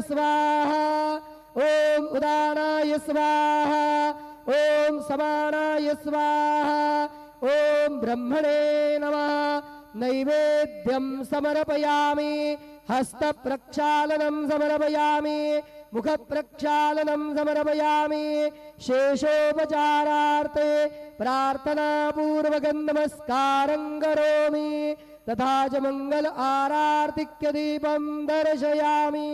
स्वाहा ओम उदानाय स्वाहा ओम समानाय स्वाहा ओम ब्रह्मणे नमः नैवेद्यं समर्पयामि हस्तप्रक्षालनं समर्पयामि मुखप्रक्षालनं समर्पयामि शेषोपचारार्थे प्रार्थनापूर्वकं नमस्कारं करोमि तथा च मंगल आरार्तिक्य दीपं दर्शयामि।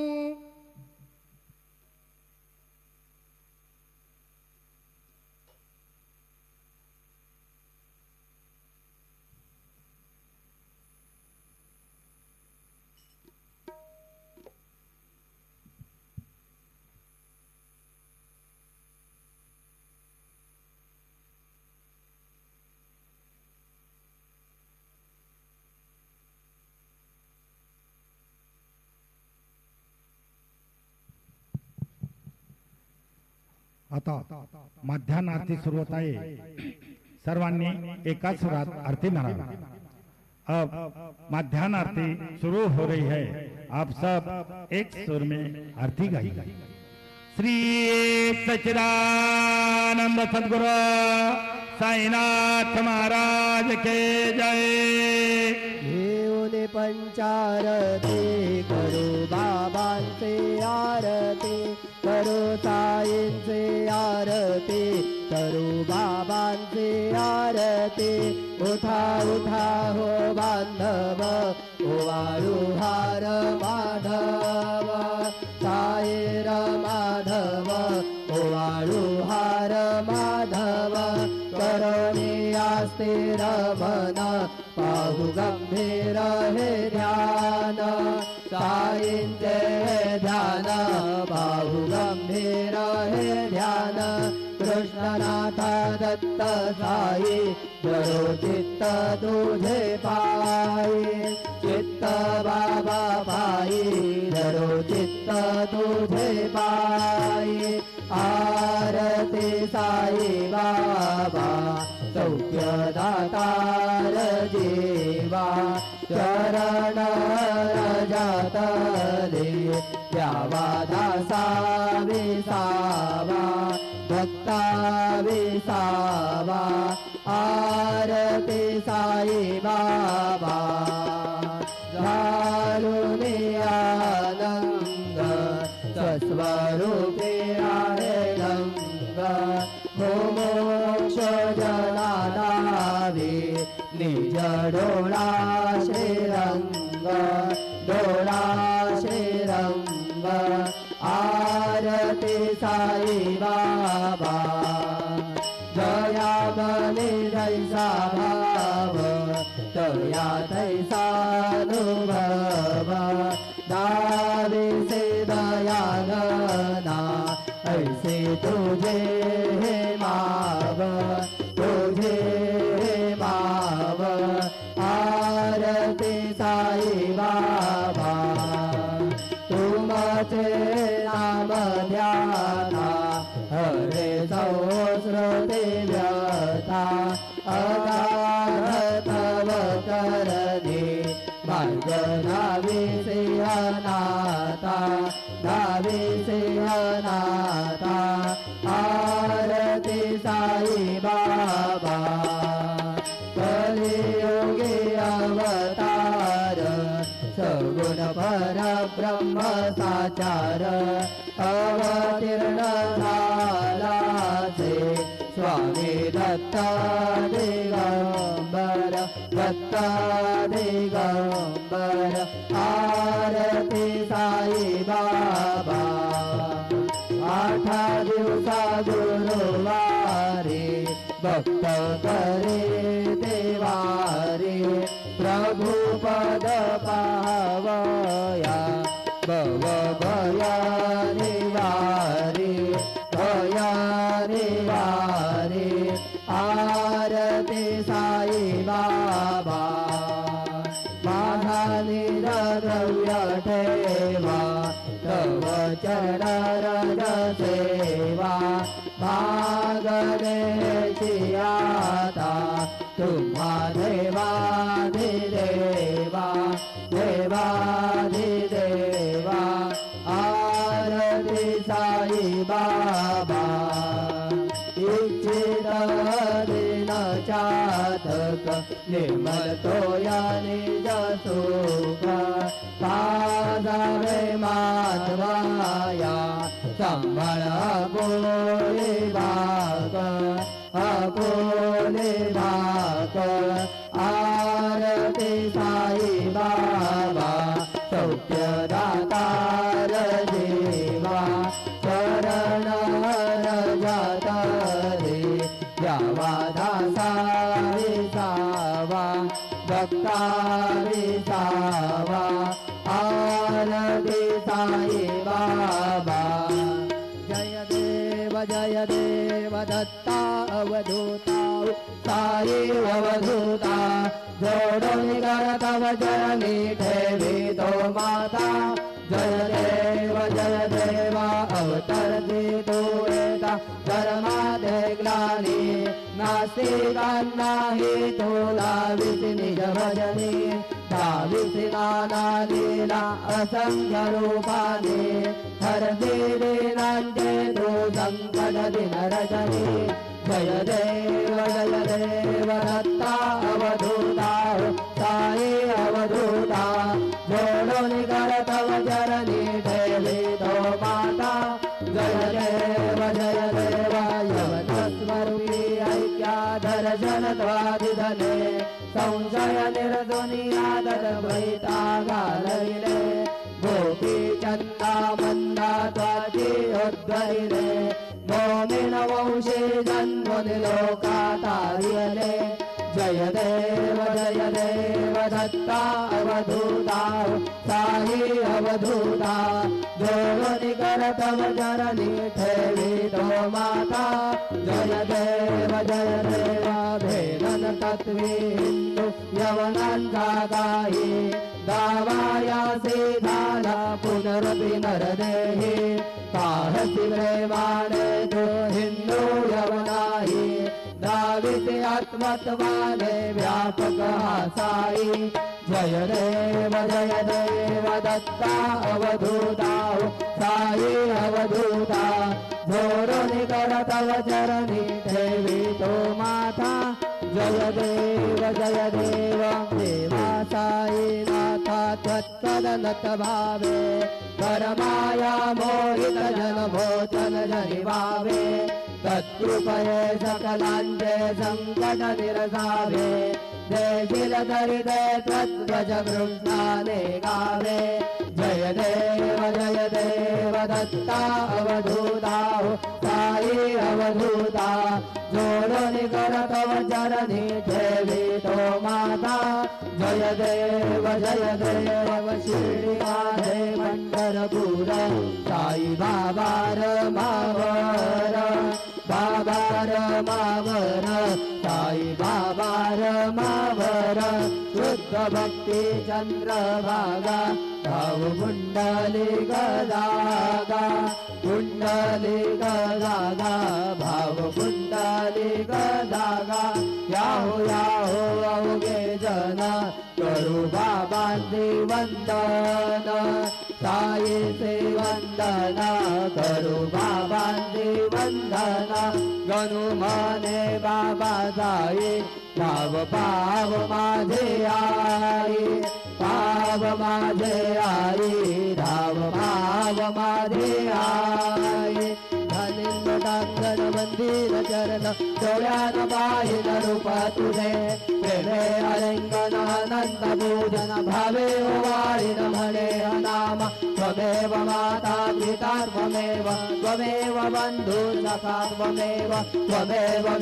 आता मध्यान्ह आरती सुरू होत आहे। सर्वांनी एकाच सुरात आरती म्हणावी। अब मध्यान्ह आरती शुरू हो रही है, आप सब एक सुर में आरती गाइए। श्री सच्चिदानंद सद्गुरु साईनाथ महाराज के जय। देवने पंचारती करो बाबांचे आरती करो साईंचे आरती करो बाबांचे आरती। उठा उठा हो बांधव ओवाळू हार माधव साईर माधव ओवाळू हार माधव करोनी आस्थिर मन पाहू गंभीर हे ध्यान साईंचे ध्यान पाहू गंभीर हे ध्यान। कृष्णनाथ दत्त साई जरो चित्त तुझे पायी चित्त बाबा पायी जरो चित्त तुझे पायी। आरती साई बाबा सौख्य दातार जीवा चरण रजतले द्यावा दासा विसावा भक्ता विसावा। आरती साई बाबा झालुनी आनंद स्वस्वरूपे आहे रंग मोक्ष जनादावी निज डोळा श्रीरंग डोळा श्रीरंग। आरती साई बाबा जया बने जैसा भाव तया तैसा अनुभव दावे से दया गना ऐसे तुझे हे माव तुझे हे माव। आरती साई बाबा तुमचे नाम ध्याना हरे सहस्रते व्यथा अगाध तव करणे मार्ग नावे से अनाथा नावे से अनाथा। आरती साई बाबा कलियुगे अवतार सगुण पर ब्रह्म साचार अवतीर्ण झाला से स्वामी दत्ता दिगंबर दत्ता दिगंबर। आरती साई बाबा आठा दिवसा गुरुवारी भक्त करे देवारी प्रभु पद पावया भव भया निवारी भया निवारी। आरती साई बाबा माझा निरद्रव्य ठेवा तव चरण सेवा मागण्याची आता तुम्हा देवाधिदेवा देवाधिदेवा। बाबा इच्छित दिन चातक निर्मल तोया निज सुख पादावे माधवाया संबळ अकोले भाग अकोले भाग आरती साई बाबा सौख्यदातार देवा शरण जात रे यावा दासा विसावा भक्ता विसावा आरती साई बाबा जय देव दत्ता अवधूता साई अवधूता जोडून कर तव जनी ठेवी तो माता जय देवा अवतरती तू येता धर्मादे ग्लानी नास्तिकांनाही तुला विसी निज भजनी दाविसी नाना लीला असंख्य रूपाने हरती दीनांचे तू संकट दिन रजनी जय देव दत्ता अवधूता साई अवधूता जोडून कर तव चरणी ठेवी तो माता जय देव यवनस्वरूपी ऐक्याधर जनत्वादिधने संशय निर्दुनियादर द्वैता घालविले गोपी चंदा मंदा त्वाची उद्वरिले मोमिन वंशी जन्मुनि लोकातार्यले जय देव दत्ता अवधूता साई अवधूता जोडून कर तव चरणी ठेवी तो माता जय देव भेदन तत्वी हिंदू यवनांचा काही दावायासी झाला पुनरपि नरदेही काहसी प्रेमाने तो हिंदू यवनाही दाविते आत्मत्वाने व्यापक साई जय देव दत्ता अवधूता साई अवधूता जोडून कर तव चरणी ठेवी तो माता जय देव देवा साई नाथा त्वत्पदनत भावे परमाया मोहित जन भोचन जनि भावे तत्कृपये सकलांचे संकट निरसावे देशील दरिदे त्वद्वज कृष्णाने गावे जय देव दत्ता अवधूता साई अवधूता जोडून कर तव चरणी ठेवी तो माता जय देव शिर्डी माझे पंढरपूर साई बाबा रमावर बाबा रमावर साई बाबा रमावर शुद्ध भक्ती चंद्रभागा भाव कुंडली गदागा कुंडली गदागा भाव कुंडली गदागा याहो अवघे जन करू बाबांचे वंदन साई से वंदन करू बाबांचे वंदन गणू मने बाबा साई पाव माझे आई पाव माझे आई धाव पाव माझे आई टांगण मंदिर चरण डोळ्यान पाहिल रूप तुझे प्रेमे अलिंगन अनंत पूजन भावे वाळीन म्हणे नाम त्वमेव माता पिता त्वमेव बंधु सखा त्वमेव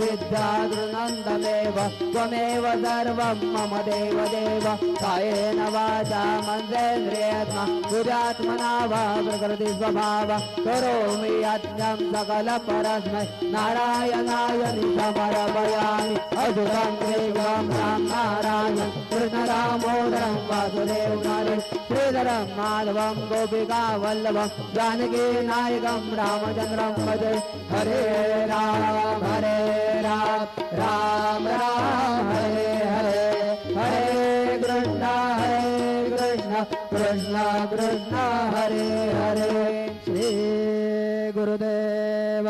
विद्या गृनन्दमेव त्वमेव सर्वं मम देव कायेन वाचा मनसेन्द्रियेण बुद्ध्यात्मना वा प्रकृति स्वभाव करोमि यज्ञं सकल परस्मै नारायणाय समर्पयामि अद्भुतं देवं राम नारायण कृष्ण दामोदरं वासुदेवं श्रीधरं माधवं गोपिका वल्लभं जानकी नायकं रामचन्द्रं भजे हरे राम राम राम हरे हरे हरे कृष्ण कृष्ण कृष्ण हरे हरे श्री गुरुदेव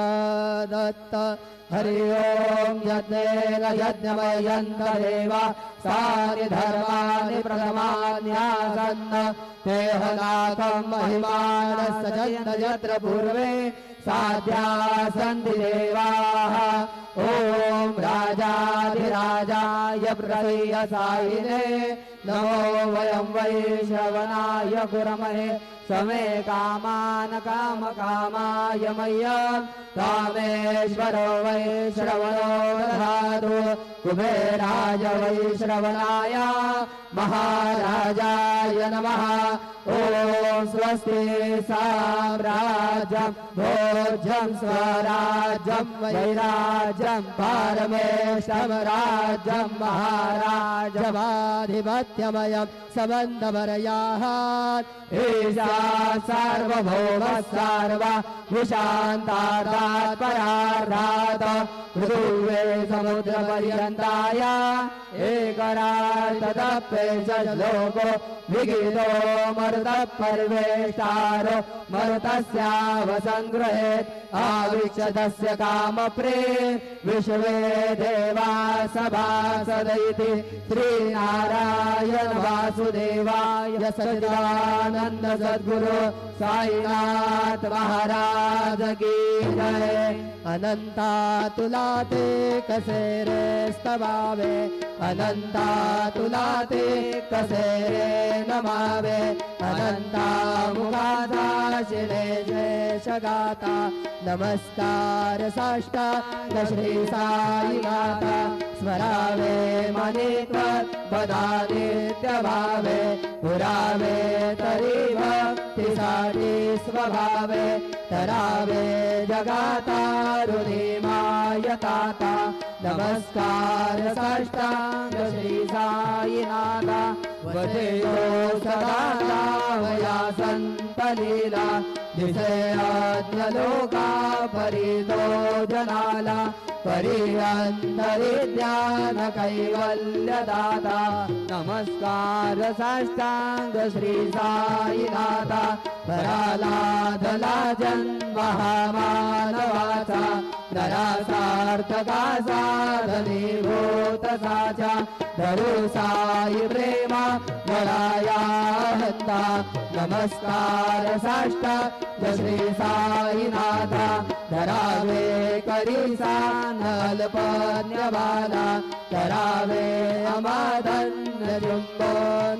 दत्त हरि ओम यज्ञेन यज्ञमयन्तदेव सानि धर्माणि प्रथमान्यासन्न तेहनाथं महिमानस्य जन्त यत्र पूर्वे साध्या सन्ति देवाः ॐ राजाधिराजाय प्रयसायिने नमो वयं वै श्रवणाय कुर्महे समे कामान कामकामाय मह्यं कामेश्वरो वै श्रवणो दधातु कुबेराय वै श्रवणाय महाराजाय नमः ॐ स्वस्ति साम्राज्यं भोज्यं स्वराज्यं वैराज्यं पारमेष्ठं राज्यं महाराजमाधिपत्यमयं समन्तमरयाः ईशा सार्वभौमः सर्व विशान्तात् परार्धात् पृथिवे समुद्रपर्यन्ताय एकरार्धतप्पे च लोको विगितो मरुतः परिवेष्टारो मरुतस्यावसङ्गृहेत् आविशदस्य कामप्रे विश्वे देवा सभासद इति श्रीनारायण वासुदेवाय सच्चिदानन्द सद्गुरु साईनाथ महाराज की जय। अनंता तुला ते कसे रे स्तवावे अनंता तुला ते कसे रे नमावे अनंता मुखाचा शिणे शेष गाता नमस्कार साष्टांग श्री साई गाता स्मरावे मनित्वात् बदा नित्य भावे पुरावे तरी भक्तीसाठी स्वभावे तरावे जगाता रुधिमाय ताता नमस्कार साष्टांग श्री साईनाथा वदेयो सदा वया संत लीला दिसे आज्ञलोका परितो जनाला परिअंतरि ज्ञान कैवल्यदाता नमस्कार साष्टांग श्री साईनाथा परालाधला जन्म महामानवाचा नरासार्थका साधनीभूत साचा धरू साई प्रेमा गळाया हत्ता नमस्कार साष्टांग श्री साईनाथा धरावे करीसा अल्पज्ञबाला करावे अमाधन्य चुंबो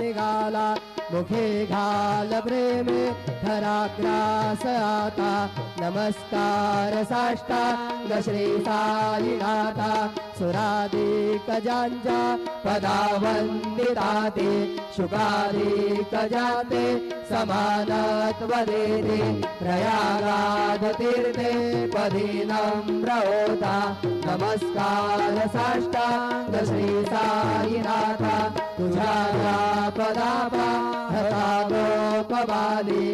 निघाला मुखे घाल प्रेमे धराग्रास आता नमस्कार साष्टांग श्री साईनाथा सुराधिक जांजा पदा वंदिताते शुकाधिक जाते समानत्व देते प्रयागाद तीर्थे पदी नम्र होता नमस्कार साष्टांग श्री साईनाथा तुझ्या पदापा हता गोपबाली